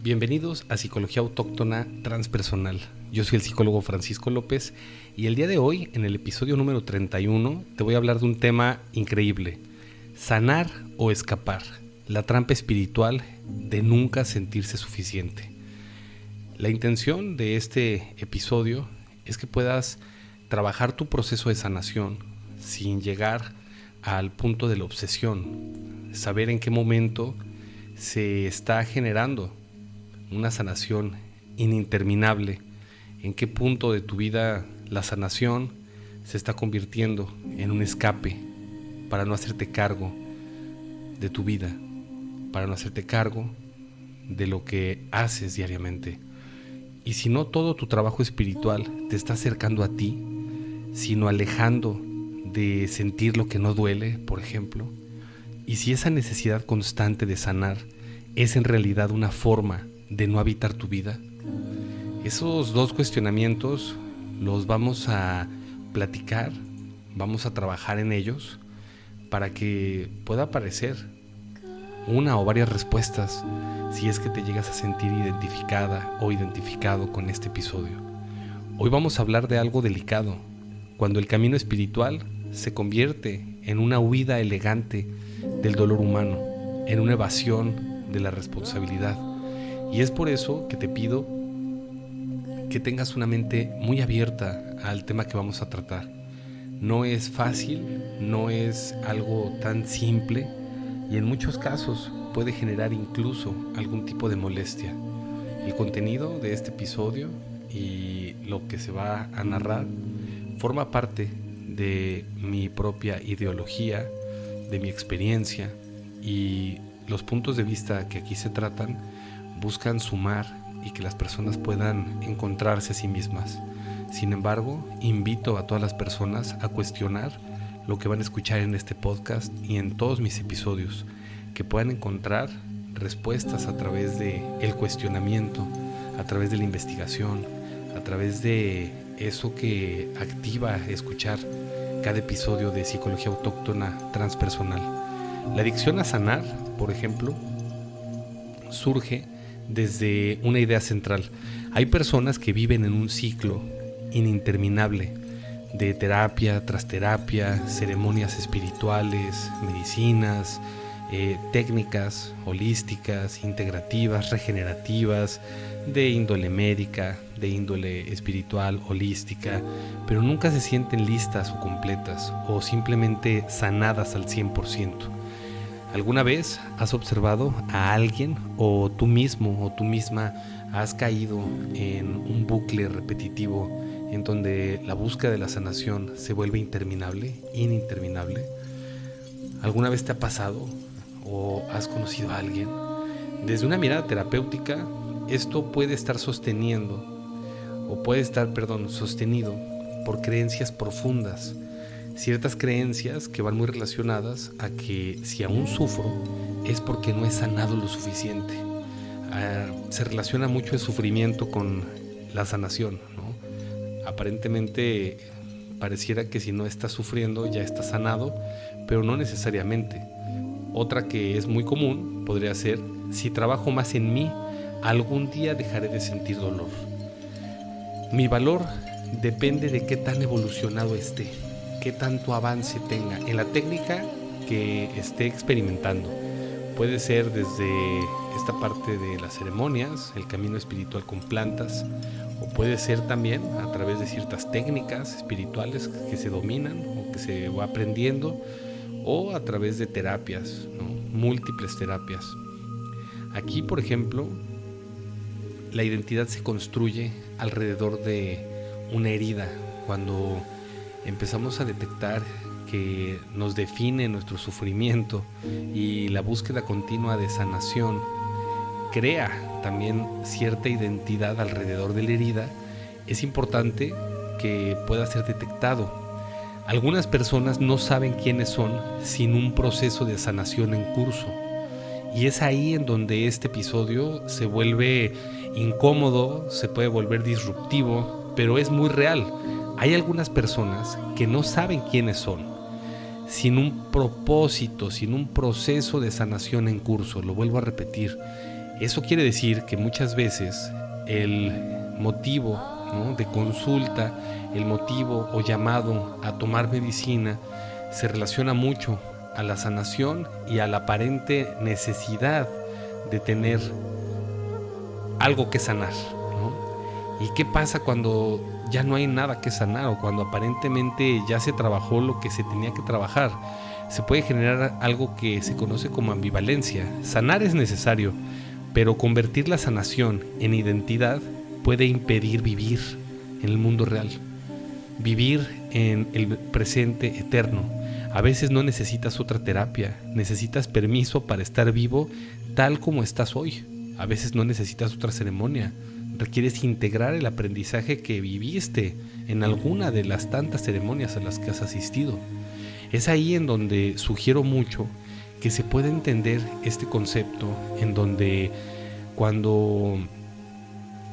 Bienvenidos a Psicología Autóctona Transpersonal. Yo soy el psicólogo Francisco López y el día de hoy, en el episodio número 31, te voy a hablar de un tema increíble: sanar o escapar, la trampa espiritual de nunca sentirse suficiente. La intención de este episodio es que puedas trabajar tu proceso de sanación sin llegar al punto de la obsesión, saber en qué momento se está generando una sanación ininterminable, en qué punto de tu vida la sanación se está convirtiendo en un escape para no hacerte cargo de tu vida, para no hacerte cargo de lo que haces diariamente. Y si no todo tu trabajo espiritual te está acercando a ti, sino alejando de sentir lo que no duele, por ejemplo, y si esa necesidad constante de sanar es en realidad una forma de no habitar tu vida, esos dos cuestionamientos los vamos a platicar, vamos a trabajar en ellos para que pueda aparecer una o varias respuestas si es que te llegas a sentir identificada o identificado con este episodio. Hoy vamos a hablar de algo delicado, cuando el camino espiritual se convierte en una huida elegante del dolor humano, en una evasión de la responsabilidad. Y es por eso que te pido que tengas una mente muy abierta al tema que vamos a tratar. No es fácil, no es algo tan simple y en muchos casos puede generar incluso algún tipo de molestia. El contenido de este episodio y lo que se va a narrar forma parte de mi propia ideología, de mi experiencia, y los puntos de vista que aquí se tratan buscan sumar y que las personas puedan encontrarse a sí mismas. Sin embargo, invito a todas las personas a cuestionar lo que van a escuchar en este podcast y en todos mis episodios, que puedan encontrar respuestas a través del cuestionamiento, a través de la investigación, a través de eso que activa escuchar cada episodio de Psicología Autóctona Transpersonal. La adicción a sanar, por ejemplo, surge desde una idea central. Hay personas que viven en un ciclo ininterminable de terapia tras terapia, ceremonias espirituales, medicinas, técnicas holísticas, integrativas, regenerativas, de índole médica, de índole espiritual, holística, pero nunca se sienten listas o completas o simplemente sanadas al 100%. ¿Alguna vez has observado a alguien o tú mismo o tú misma has caído en un bucle repetitivo en donde la búsqueda de la sanación se vuelve interminable, ininterminable? ¿Alguna vez te ha pasado o has conocido a alguien? Desde una mirada terapéutica, esto puede estar sostenido por creencias profundas. Ciertas creencias que van muy relacionadas a que si aún sufro es porque no he sanado lo suficiente. Se relaciona mucho el sufrimiento con la sanación, ¿no? Aparentemente pareciera que si no estás sufriendo ya estás sanado, pero no necesariamente. Otra que es muy común podría ser: si trabajo más en mí, algún día dejaré de sentir dolor. Mi valor depende de qué tan evolucionado esté, qué tanto avance tenga en la técnica que esté experimentando. Puede ser desde esta parte de las ceremonias, el camino espiritual con plantas, o puede ser también a través de ciertas técnicas espirituales que se dominan o que se va aprendiendo, o a través de terapias, ¿no? Múltiples terapias. Aquí, por ejemplo, la identidad se construye alrededor de una herida. Cuando empezamos a detectar que nos define nuestro sufrimiento y la búsqueda continua de sanación crea también cierta identidad alrededor de la herida, es importante que pueda ser detectado. Algunas personas no saben quiénes son sin un proceso de sanación en curso, y es ahí en donde este episodio se vuelve incómodo, se puede volver disruptivo, pero es muy real. Hay algunas personas que no saben quiénes son, sin un propósito, sin un proceso de sanación en curso. Lo vuelvo a repetir, Eso quiere decir que muchas veces el motivo, ¿no?, de consulta, el motivo o llamado a tomar medicina se relaciona mucho a la sanación y a la aparente necesidad de tener algo que sanar, ¿no? ¿Y qué pasa cuando ya no hay nada que sanar o cuando aparentemente ya se trabajó lo que se tenía que trabajar? Se puede generar algo que se conoce como ambivalencia. Sanar es necesario, pero convertir la sanación en identidad puede impedir vivir en el mundo real, vivir en el presente eterno. A veces no necesitas otra terapia, necesitas permiso para estar vivo tal como estás hoy. A veces no necesitas otra ceremonia, requieres integrar el aprendizaje que viviste en alguna de las tantas ceremonias a las que has asistido. Es ahí en donde sugiero mucho que se pueda entender este concepto, en donde cuando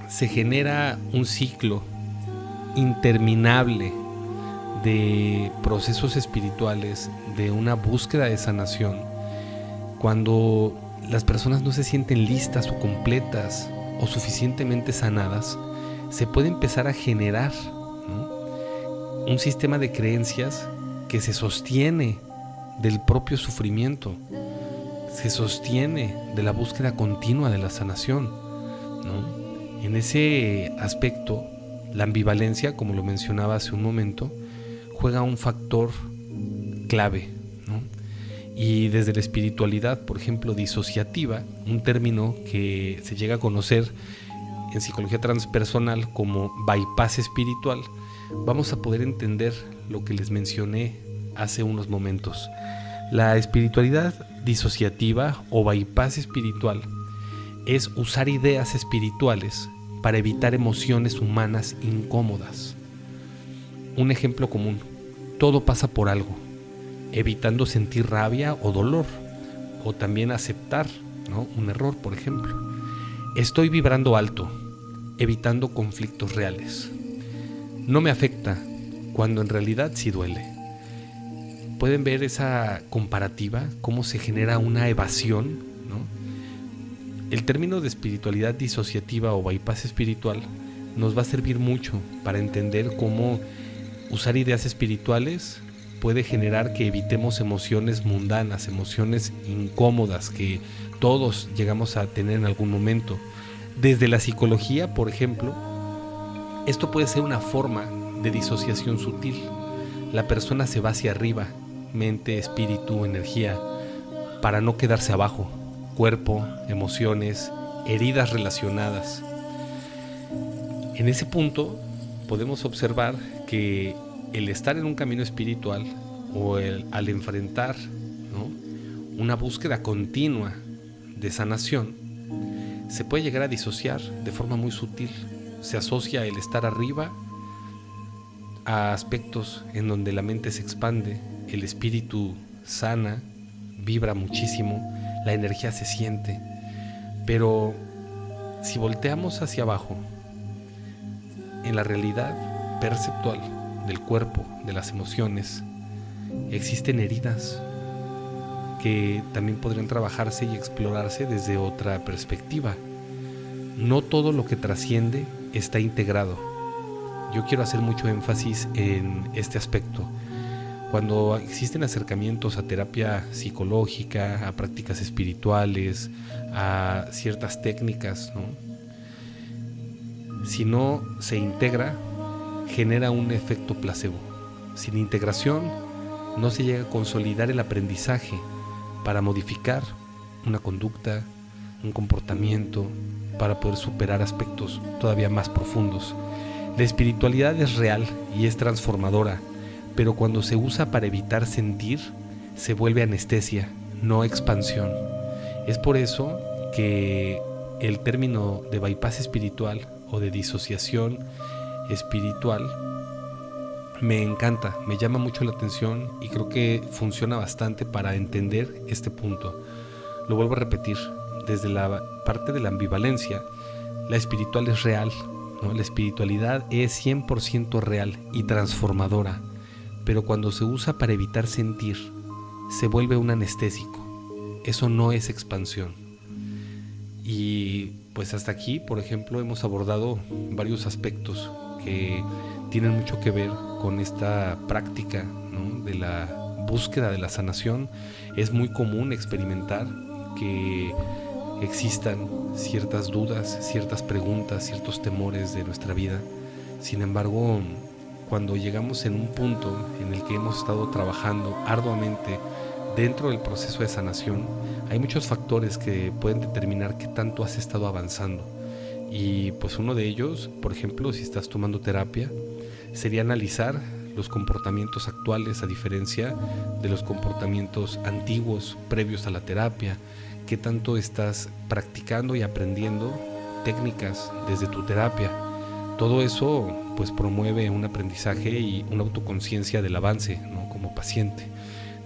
se genera un ciclo interminable de procesos espirituales, de una búsqueda de sanación, cuando las personas no se sienten listas o completas o suficientemente sanadas, se puede empezar a generar, ¿no?, un sistema de creencias que se sostiene del propio sufrimiento, se sostiene de la búsqueda continua de la sanación, ¿no? En ese aspecto, la ambivalencia, como lo mencionaba hace un momento, juega un factor clave, ¿no? Y desde la espiritualidad, por ejemplo, disociativa, un término que se llega a conocer en psicología transpersonal como bypass espiritual, vamos a poder entender lo que les mencioné hace unos momentos. La espiritualidad disociativa o bypass espiritual es usar ideas espirituales para evitar emociones humanas incómodas. Un ejemplo común: todo pasa por algo, evitando sentir rabia o dolor, o también aceptar, ¿no?, un error, por ejemplo. Estoy vibrando alto, evitando conflictos reales. No me afecta, cuando en realidad sí duele. Pueden ver esa comparativa, cómo se genera una evasión, ¿no? El término de espiritualidad disociativa o bypass espiritual nos va a servir mucho para entender cómo usar ideas espirituales puede generar que evitemos emociones mundanas, emociones incómodas que todos llegamos a tener en algún momento. Desde la psicología, por ejemplo, esto puede ser una forma de disociación sutil. La persona se va hacia arriba, mente, espíritu, energía, para no quedarse abajo. Cuerpo, emociones, heridas relacionadas. En ese punto podemos observar que el estar en un camino espiritual o al enfrentar, ¿no?, una búsqueda continua de sanación, se puede llegar a disociar de forma muy sutil. Se asocia el estar arriba a aspectos en donde la mente se expande, el espíritu sana, vibra muchísimo, la energía se siente. Pero si volteamos hacia abajo, en la realidad perceptual del cuerpo, de las emociones, existen heridas que también podrían trabajarse y explorarse desde otra perspectiva. No todo lo que trasciende está integrado. Yo quiero hacer mucho énfasis en este aspecto. Cuando existen acercamientos a terapia psicológica, a prácticas espirituales, a ciertas técnicas, ¿no?, si no se integra, genera un efecto placebo. Sin integración, no se llega a consolidar el aprendizaje para modificar una conducta, un comportamiento, para poder superar aspectos todavía más profundos. La espiritualidad es real y es transformadora, pero cuando se usa para evitar sentir, se vuelve anestesia, no expansión. Es por eso que el término de bypass espiritual o de disociación espiritual me encanta, me llama mucho la atención y creo que funciona bastante para entender este punto. Lo vuelvo a repetir, desde la parte de la ambivalencia, la espiritual es real, ¿no? La espiritualidad es 100% real y transformadora, pero cuando se usa para evitar sentir, se vuelve un anestésico. Eso no es expansión. Y pues hasta aquí, por ejemplo, hemos abordado varios aspectos que tienen mucho que ver con esta práctica, ¿no?, de la búsqueda de la sanación. Es muy común experimentar que existan ciertas dudas, ciertas preguntas, ciertos temores de nuestra vida. Sin embargo, cuando llegamos en un punto en el que hemos estado trabajando arduamente dentro del proceso de sanación, hay muchos factores que pueden determinar qué tanto has estado avanzando. Y pues uno de ellos, por ejemplo, si estás tomando terapia, sería analizar los comportamientos actuales a diferencia de los comportamientos antiguos previos a la terapia. Qué tanto estás practicando y aprendiendo técnicas desde tu terapia. Todo eso pues promueve un aprendizaje y una autoconciencia del avance, ¿no?, como paciente.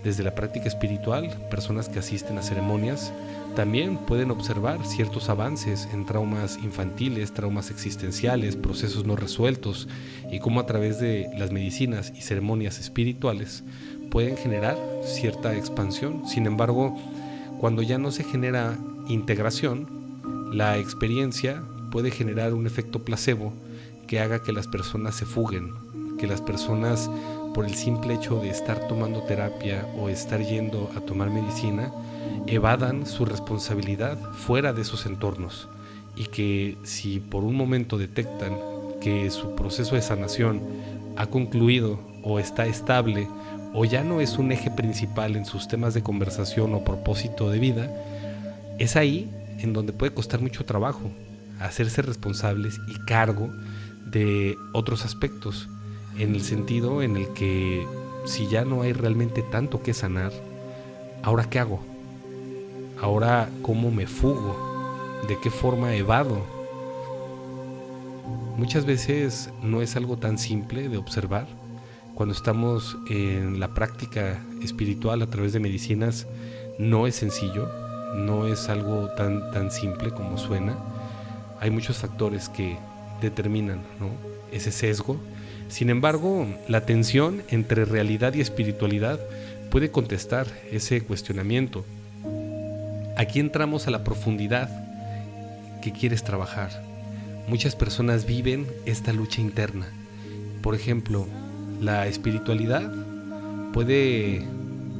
Desde la práctica espiritual, personas que asisten a ceremonias también pueden observar ciertos avances en traumas infantiles, traumas existenciales, procesos no resueltos, y cómo a través de las medicinas y ceremonias espirituales pueden generar cierta expansión. Sin embargo, cuando ya no se genera integración, la experiencia puede generar un efecto placebo que haga que las personas se fuguen, que las personas, por el simple hecho de estar tomando terapia o estar yendo a tomar medicina, evadan su responsabilidad fuera de esos entornos, y que si por un momento detectan que su proceso de sanación ha concluido o está estable o ya no es un eje principal en sus temas de conversación o propósito de vida, es ahí en donde puede costar mucho trabajo hacerse responsables y cargo de otros aspectos, en el sentido en el que si ya no hay realmente tanto que sanar, ¿ahora qué hago? ¿Ahora cómo me fugo? ¿De qué forma evado? Muchas veces no es algo tan simple de observar. Cuando estamos en la práctica espiritual a través de medicinas, no es sencillo, no es algo tan simple como suena. Hay muchos factores que determinan, ¿no?, ese sesgo. Sin embargo, la tensión entre realidad y espiritualidad puede contestar ese cuestionamiento. Aquí entramos a la profundidad que quieres trabajar. Muchas personas viven esta lucha interna. Por ejemplo, la espiritualidad puede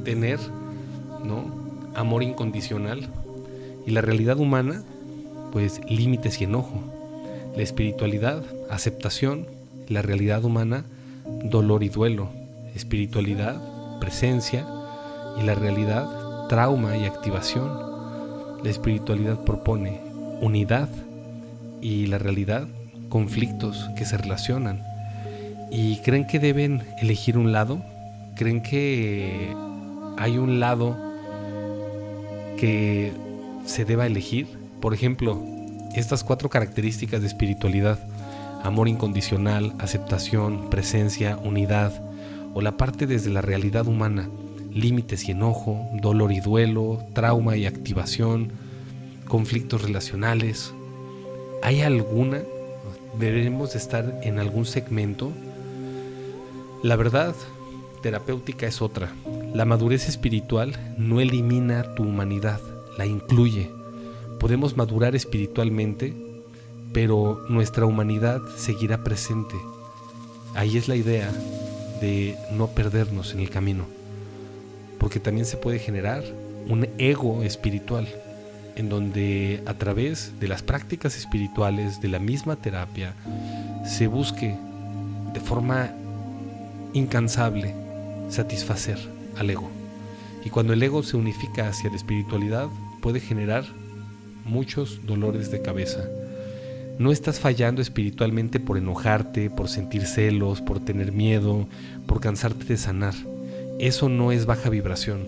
tener, ¿no?, amor incondicional, y la realidad humana, pues, límites y enojo. La espiritualidad, aceptación; la realidad humana, dolor y duelo. Espiritualidad, presencia; y la realidad, trauma y activación. La espiritualidad propone unidad, y la realidad, conflictos que se relacionan. ¿Y creen que deben elegir un lado? ¿Creen que hay un lado que se deba elegir? Por ejemplo, estas 4 características de espiritualidad: amor incondicional, aceptación, presencia, unidad; o la parte desde la realidad humana: límites y enojo, dolor y duelo, trauma y activación, conflictos relacionales. ¿Hay alguna? ¿Debemos estar en algún segmento? La verdad terapéutica es otra. La madurez espiritual no elimina tu humanidad, la incluye. Podemos madurar espiritualmente, pero nuestra humanidad seguirá presente. Ahí es la idea de no perdernos en el camino, porque también se puede generar un ego espiritual, en donde a través de las prácticas espirituales, de la misma terapia, se busque de forma incansable satisfacer al ego. Y cuando el ego se unifica hacia la espiritualidad, puede generar muchos dolores de cabeza. No estás fallando espiritualmente por enojarte, por sentir celos, por tener miedo, por cansarte de sanar. Eso no es baja vibración.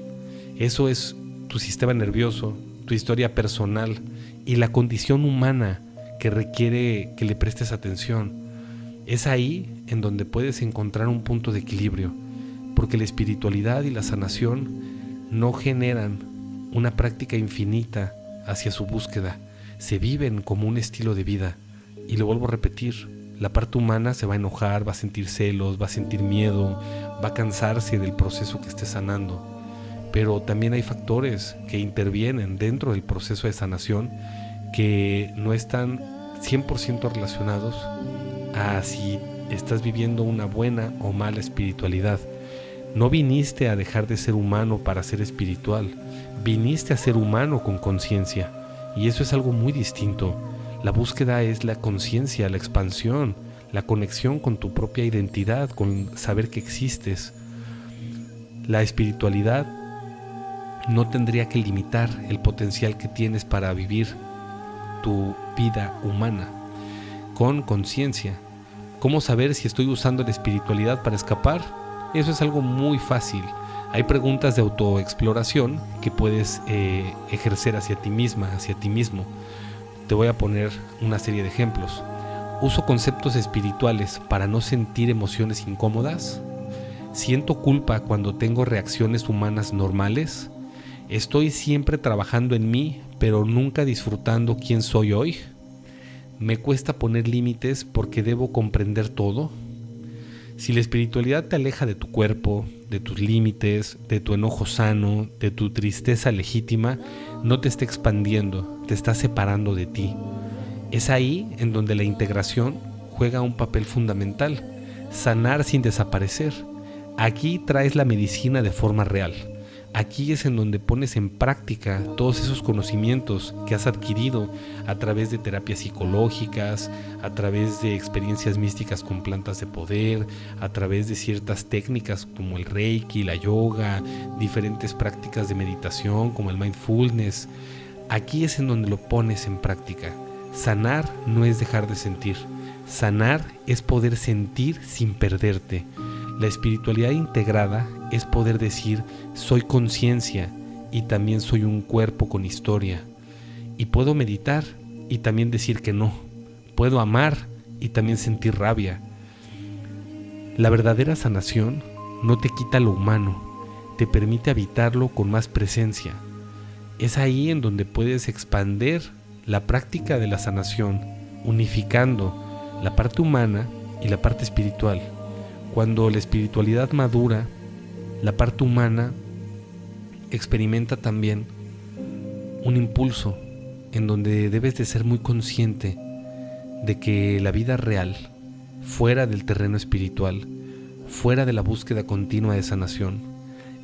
Eso es tu sistema nervioso, tu historia personal y la condición humana que requiere que le prestes atención. Es ahí en donde puedes encontrar un punto de equilibrio, porque la espiritualidad y la sanación no generan una práctica infinita hacia su búsqueda, se viven como un estilo de vida. Y lo vuelvo a repetir, la parte humana se va a enojar, va a sentir celos, va a sentir miedo, va a cansarse del proceso que esté sanando. Pero también hay factores que intervienen dentro del proceso de sanación que no están 100% relacionados a si estás viviendo una buena o mala espiritualidad. No viniste a dejar de ser humano para ser espiritual, viniste a ser humano con conciencia, y eso es algo muy distinto. La búsqueda es la conciencia, la expansión, la conexión con tu propia identidad, con saber que existes. La espiritualidad no tendría que limitar el potencial que tienes para vivir tu vida humana con conciencia. ¿Cómo saber si estoy usando la espiritualidad para escapar? Eso es algo muy fácil. Hay preguntas de autoexploración que puedes ejercer hacia ti misma, hacia ti mismo. Te voy a poner una serie de ejemplos. ¿Uso conceptos espirituales para no sentir emociones incómodas? ¿Siento culpa cuando tengo reacciones humanas normales? ¿Estoy siempre trabajando en mí, pero nunca disfrutando quién soy hoy? ¿Me cuesta poner límites porque debo comprender todo? Si la espiritualidad te aleja de tu cuerpo, de tus límites, de tu enojo sano, de tu tristeza legítima, no te está expandiendo, te está separando de ti. Es ahí en donde la integración juega un papel fundamental, sanar sin desaparecer. Aquí traes la medicina de forma real. Aquí es en donde pones en práctica todos esos conocimientos que has adquirido a través de terapias psicológicas, a través de experiencias místicas con plantas de poder, a través de ciertas técnicas como el Reiki, la yoga, diferentes prácticas de meditación como el mindfulness. Aquí es en donde lo pones en práctica. Sanar no es dejar de sentir. Sanar es poder sentir sin perderte. La espiritualidad integrada es poder decir, soy conciencia y también soy un cuerpo con historia. Y puedo meditar y también decir que no. Puedo amar y también sentir rabia. La verdadera sanación no te quita lo humano, te permite habitarlo con más presencia. Es ahí en donde puedes expandir la práctica de la sanación, unificando la parte humana y la parte espiritual. Cuando la espiritualidad madura, la parte humana experimenta también un impulso en donde debes de ser muy consciente de que la vida real, fuera del terreno espiritual, fuera de la búsqueda continua de sanación,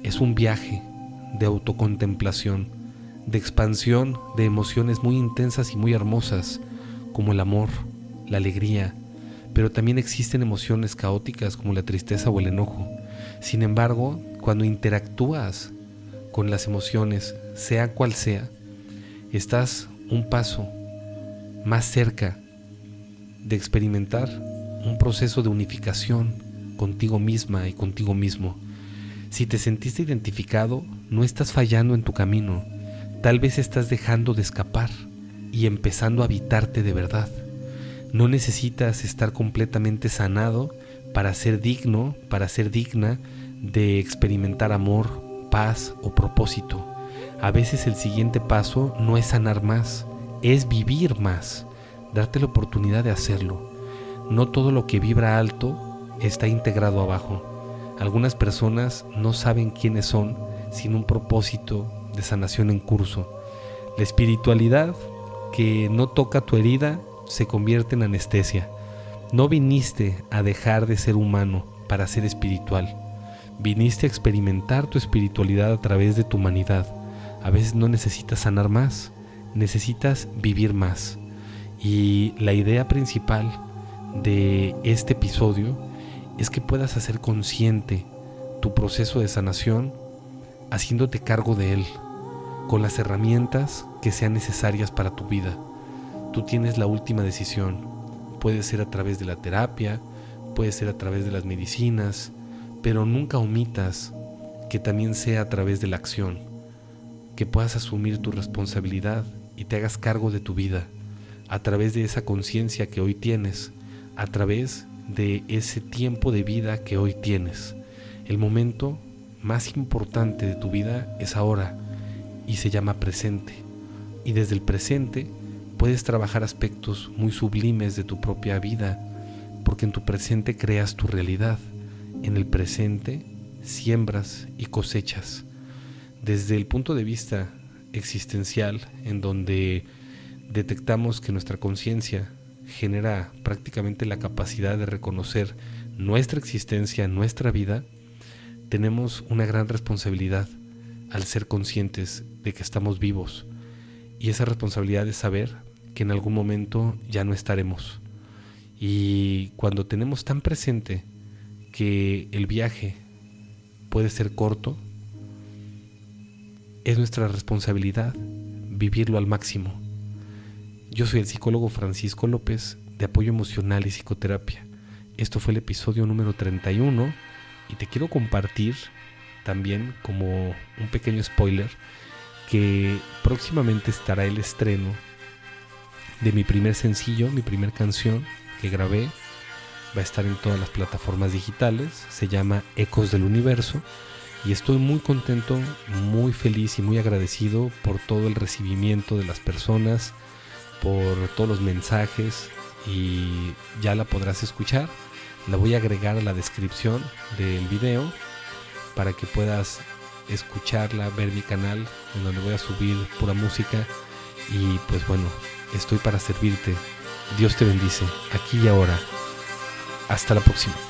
es un viaje de autocontemplación, de expansión de emociones muy intensas y muy hermosas, como el amor, la alegría, pero también existen emociones caóticas como la tristeza o el enojo. Sin embargo, cuando interactúas con las emociones, sea cual sea, estás un paso más cerca de experimentar un proceso de unificación contigo misma y contigo mismo. Si te sentiste identificado, no estás fallando en tu camino. Tal vez estás dejando de escapar y empezando a habitarte de verdad. No necesitas estar completamente sanado para ser digno, para ser digna de experimentar amor, paz o propósito. A veces el siguiente paso no es sanar más, es vivir más, darte la oportunidad de hacerlo. No todo lo que vibra alto está integrado abajo. Algunas personas no saben quiénes son sin un propósito de sanación en curso. La espiritualidad que no toca tu herida se convierte en anestesia. No viniste a dejar de ser humano para ser espiritual. Viniste a experimentar tu espiritualidad a través de tu humanidad. A veces no necesitas sanar más, necesitas vivir más. Y la idea principal de este episodio es que puedas hacer consciente tu proceso de sanación, haciéndote cargo de él, con las herramientas que sean necesarias para tu vida. Tú tienes la última decisión. Puede ser a través de la terapia, puede ser a través de las medicinas, pero nunca omitas que también sea a través de la acción, que puedas asumir tu responsabilidad y te hagas cargo de tu vida, a través de esa conciencia que hoy tienes, a través de ese tiempo de vida que hoy tienes. El momento más importante de tu vida es ahora y se llama presente. Y desde el presente puedes trabajar aspectos muy sublimes de tu propia vida, porque en tu presente creas tu realidad. En el presente siembras y cosechas. Desde el punto de vista existencial, en donde detectamos que nuestra conciencia genera prácticamente la capacidad de reconocer nuestra existencia, nuestra vida, tenemos una gran responsabilidad al ser conscientes de que estamos vivos. Y esa responsabilidad es saber que en algún momento ya no estaremos. Y cuando tenemos tan presente que el viaje puede ser corto, es nuestra responsabilidad vivirlo al máximo. Yo soy el psicólogo Francisco López, de Apoyo Emocional y Psicoterapia. Esto fue el episodio número 31 y te quiero compartir también, como un pequeño spoiler, que próximamente estará el estreno de mi primer sencillo, mi primer canción que grabé. Va a estar en todas las plataformas digitales, se llama Ecos del Universo, y estoy muy contento, muy feliz y muy agradecido por todo el recibimiento de las personas, por todos los mensajes, y ya la podrás escuchar. La voy a agregar a la descripción del video para que puedas escucharla, ver mi canal en donde voy a subir pura música. Y pues bueno, estoy para servirte. Dios te bendice, aquí y ahora. Hasta la próxima.